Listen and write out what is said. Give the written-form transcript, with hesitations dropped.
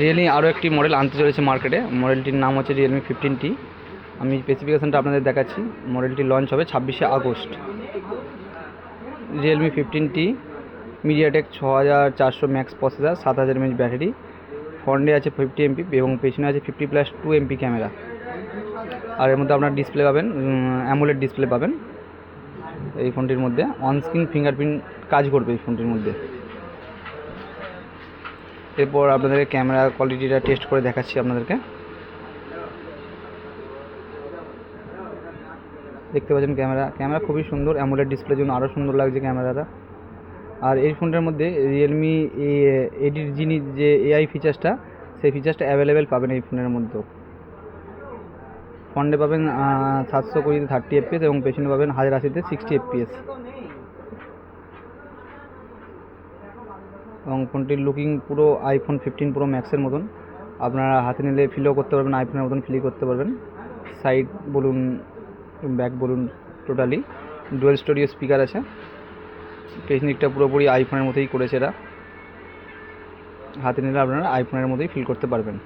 Realme আরও একটি model আনতে চলেছে মার্কেটে। মডেলটির নাম হচ্ছে রিয়েলমি 15T। আমি স্পেসিফিকেশানটা আপনাদের দেখাচ্ছি। মডেলটি লঞ্চ হবে 26শে August. Realme 15T MediaTek 6400 max processor, 7000 mAh battery, ফ্রন্টে আছে 50 MP এবং পেছনে আছে 50+2 MP ক্যামেরা। আর এর মধ্যে আপনার ডিসপ্লে পাবেন, অ্যামোলেড ডিসপ্লে পাবেন এই ফোনটির মধ্যে। অনস্ক্রিন ফিঙ্গারপ্রিন্ট কাজ করবে এই ফোনটির মধ্যে। এরপর আপনাদেরকে ক্যামেরা কোয়ালিটিটা টেস্ট করে দেখাচ্ছি আপনাদেরকে। দেখতে পাচ্ছেন ক্যামেরা খুবই সুন্দর, অ্যামোলেড ডিসপ্লের জন্য আরও সুন্দর লাগছে ক্যামেরাটা। আর এই ফোনটার মধ্যে রিয়েলমি এডিট যিনি যে এআই ফিচার্সটা, সেই ফিচার্সটা অ্যাভেলেবেল পাবেন এই ফোনের মধ্যেও। ফ্রন্টে পাবেন 720তে 30 FPS এবং পেছনে পাবেন 1080তে 60 FPS। এবং ফোনটির লুকিং পুরো আইফোন 15 প্রো ম্যাক্সের মতন। আপনারা হাতে নিলে ফিলও করতে পারবেন, আইফোনের মতন ফিল করতে পারবেন। সাইড বলুন, ব্যাক বলুন, টোটালি ডুয়াল স্টুডিও স্পিকার আছে। পেছনিকটা পুরোপুরি আইফোনের মতোই করেছে এরা। হাতে নিলে আপনারা আইফোনের মতোই ফিল করতে পারবেন।